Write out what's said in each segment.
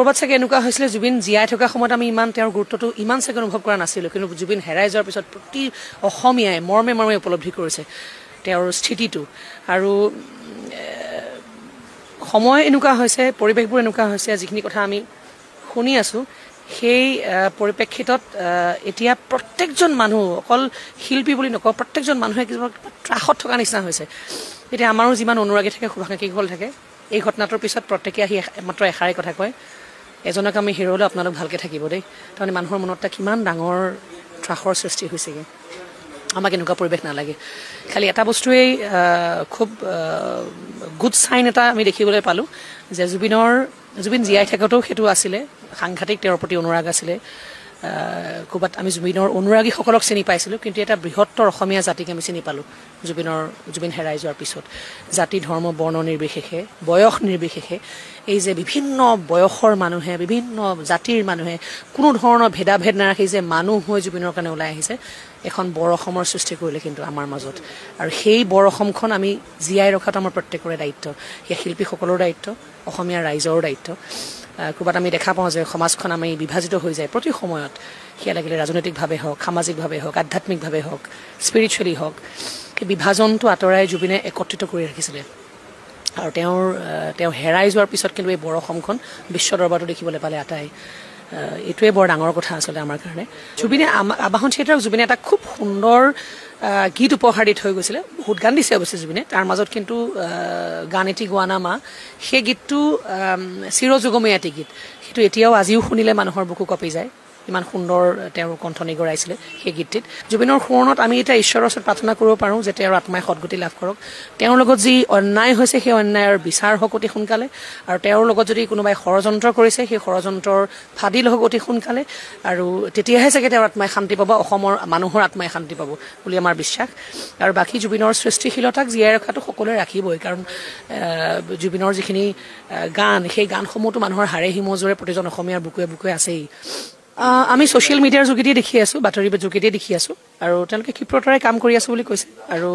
কৰবাত চাগে এনেকুৱা হৈছিলে জুবিন জীয়াই থকা সময়ত আমি ইমান তেওঁৰ গুৰুত্বটো ইমান চাগে অনুভৱ কৰা নাছিলোঁ, কিন্তু জুবিন হেৰাই যোৱাৰ পিছত প্ৰতি অসমীয়াই মৰ্মে মৰ্মে উপলব্ধি কৰিছে তেওঁৰ স্থিতিটো। আৰু সময় এনেকুৱা হৈছে, পৰিৱেশবোৰ এনেকুৱা হৈছে, যিখিনি কথা আমি শুনি আছোঁ সেই পৰিপ্ৰেক্ষিতত এতিয়া প্ৰত্যেকজন মানুহ, অকল শিল্পী বুলি নকওঁ, প্ৰত্যেকজন মানুহে কিবা ত্ৰাসত থকা নিচিনা হৈছে। এতিয়া আমাৰো যিমান অনুৰাগী থাকে, শুভাকাংক্ষীসকল থাকে, এই ঘটনাটোৰ পিছত প্ৰত্যেকে আহি মাত্ৰ এষাৰে কথা কয়, এজনক আমি হেৰুৱালে আপোনালোক ভালকৈ থাকিব দেই। তাৰমানে মানুহৰ মনত এটা কিমান ডাঙৰ ত্ৰাসৰ সৃষ্টি হৈছেগৈ। আমাক এনেকুৱা পৰিৱেশ নালাগে। খালি এটা বস্তুৱেই খুব গুড চাইন এটা আমি দেখিবলৈ পালোঁ যে জুবিন জীয়াই থাকোঁতেও সেইটো আছিলে, সাংঘাতিক তেওঁৰ প্ৰতি অনুৰাগ আছিলে। ক'ৰবাত আমি জুবিনৰ অনুৰাগীসকলক চিনি পাইছিলোঁ, কিন্তু এটা বৃহত্তৰ অসমীয়া জাতিক আমি চিনি পালোঁ জুবিন হেৰাই যোৱাৰ পিছত। জাতি ধৰ্ম বৰ্ণ নিৰ্বিশেষে, বয়স নিৰ্বিশেষে, এই যে বিভিন্ন বয়সৰ মানুহে, বিভিন্ন জাতিৰ মানুহে কোনো ধৰণৰ ভেদাভেদ নাৰাখি যে মানুহ হৈ জুবিনৰ কাৰণে ওলাই আহিছে, এখন বৰ অসমৰ সৃষ্টি কৰিলে কিন্তু আমাৰ মাজত। আৰু সেই বৰ অসমখন আমি জীয়াই ৰখাটো আমাৰ প্ৰত্যেকৰে দায়িত্ব। সেয়া শিল্পীসকলৰ দায়িত্ব, অসমীয়া ৰাইজৰ দায়িত্ব। ক'ৰবাত আমি দেখা পাওঁ যে সমাজখন আমি বিভাজিত হৈ যায় প্ৰতি সময়ত, সেয়া লাগিলে ৰাজনৈতিকভাৱে হওক, সামাজিকভাৱে হওক, আধ্যাত্মিকভাৱে হওক, স্পিৰিচুৱেলি হওক। সেই বিভাজনটো আঁতৰাই জুবিনে একত্ৰিত কৰি ৰাখিছিলে। আৰু তেওঁ হেৰাই যোৱাৰ পিছত কিন্তু এই বৰ অসমখন বিশ্ব দৰবাৰতো দেখিবলৈ পালে আটাই। এইটোৱে বৰ ডাঙৰ কথা আচলতে আমাৰ কাৰণে। জুবিনে আবাহন থিয়েটাৰক জুবিনে এটা খুব সুন্দৰ গীত উপহাৰ দি থৈ গৈছিলে। বহুত গান দিছে অৱশ্যে জুবিনে, তাৰ মাজত কিন্তু গান এটি গোৱানা মা, সেই গীতটো চিৰযুগমীয়াতি গীত। সেইটো এতিয়াও আজিও শুনিলে মানুহৰ বুকু কঁপি যায়। ইমান সুন্দৰ তেওঁৰ কণ্ঠনি গৰাইছিলে সেই গীতটিত। জুবিনৰ সোঁৱৰণত আমি এতিয়া ঈশ্বৰৰ ওচৰত প্ৰাৰ্থনা কৰিব পাৰোঁ যে তেওঁৰ আত্মাই সদগতি লাভ কৰক। তেওঁৰ লগত যি অন্যায় হৈছে সেই অন্যায়ৰ বিচাৰ হওক অতি সোনকালে, আৰু তেওঁৰ লগত যদি কোনোবাই ষড়যন্ত্ৰ কৰিছে সেই ষড়যন্ত্ৰৰ ফাদিল হওক অতি সোনকালে। আৰু তেতিয়াহে চাগে তেওঁৰ আত্মাই শান্তি পাব, অসমৰ মানুহৰ আত্মাই শান্তি পাব বুলি আমাৰ বিশ্বাস। আৰু বাকী জুবিনৰ সৃষ্টিশীলতাক জীয়াই ৰখাটো সকলোৱে ৰাখিবই, কাৰণ জুবিনৰ যিখিনি গান, সেই গানসমূহতো মানুহৰ হাড়ে হিমজুৰে প্ৰতিজন অসমীয়াৰ বুকুৱে বুকুৱে আছেই। আমি ছ'চিয়েল মিডিয়াৰ যোগেদিয়ে দেখি আছোঁ, বাতৰি যোগেদিয়ে দেখি আছোঁ, আৰু তেওঁলোকে ক্ষিপ্ৰতাৰে কাম কৰি আছোঁ বুলি কৈছে। আৰু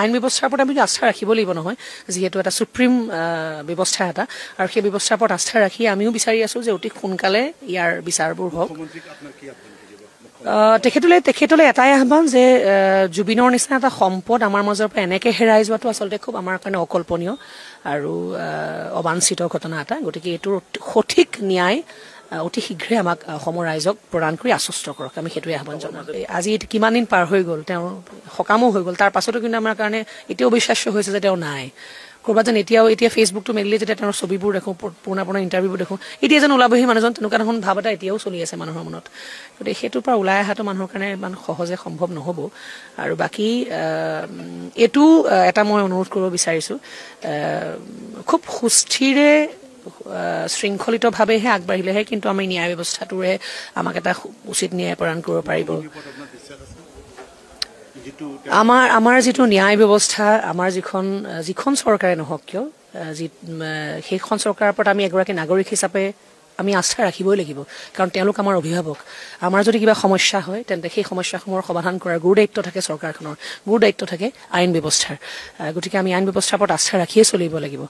আইন ব্যৱস্থাৰ ওপৰত আমি আস্থা ৰাখিব লাগিব নহয়, যিহেতু এটা সুপ্ৰিম ব্যৱস্থা এটা, আৰু সেই ব্যৱস্থাৰ ওপৰত আস্থা ৰাখি আমিও বিচাৰি আছোঁ যে অতি সোনকালে ইয়াৰ বিচাৰবোৰ হওক। তেখেতলৈ এটাই আহ্বান যে জুবিনৰ নিচিনা এটা সম্পদ আমাৰ মাজৰ পৰা এনেকৈ হেৰাই যোৱাটো আচলতে খুব আমাৰ কাৰণে অকল্পনীয় আৰু অবাঞ্ছিত ঘটনা এটা। গতিকে এইটোৰ সঠিক ন্যায় অতি শীঘ্ৰে আমাক অসমৰ ৰাইজক প্ৰদান কৰি আশ্বস্ত কৰক, আমি সেইটোৱে আহ্বান জনাম। আজি কিমান দিন পাৰ হৈ গ'ল, তেওঁৰ সকামো হৈ গ'ল, তাৰ পাছতো কিন্তু আমাৰ কাৰণে এতিয়াও অবিশ্বাস্য হৈছে যে তেওঁ নাই। ক'ৰবাত যেন এতিয়া ফেচবুকটো মেলিলে যেতিয়া তেওঁৰ ছবিবোৰ দেখোঁ, পুৰণা ইণ্টাৰভিউবোৰ দেখোঁ, এতিয়া যেন ওলাবহি মানুহজন, তেনেকুৱা এখন ভাৱ এটা এতিয়াও চলি আছে মানুহৰ মনত। গতিকে সেইটোৰ পৰা ওলাই অহাটো মানুহৰ কাৰণে ইমান সহজে সম্ভৱ নহ'ব। আৰু বাকী এইটো এটা মই অনুৰোধ কৰিব বিচাৰিছোঁ, খুব সুস্থিৰে শৃংখলিতভাৱেহে আগবাঢ়িলেহে কিন্তু আমি ন্যায় ব্যৱস্থাটোৰে আমাক এটা উচিত ন্যায় প্ৰদান কৰিব পাৰিব। আমাৰ যিটো ন্যায় ব্যৱস্থা, আমাৰ যিখন চৰকাৰে নহওক কিয়, সেইখন চৰকাৰৰ ওপৰত আমি এগৰাকী নাগৰিক হিচাপে আমি আস্থা ৰাখিবই লাগিব, কাৰণ তেওঁলোক আমাৰ অভিভাৱক। আমাৰ যদি কিবা সমস্যা হয় তেন্তে সেই সমস্যাসমূহৰ সমাধান কৰাৰ গুৰু দায়িত্ব থাকে চৰকাৰখনৰ, গুৰু দায়িত্ব থাকে আইন ব্যৱস্থাৰ। গতিকে আমি আইন ব্যৱস্থাৰ ওপৰত আস্থা ৰাখিয়ে চলিব লাগিব।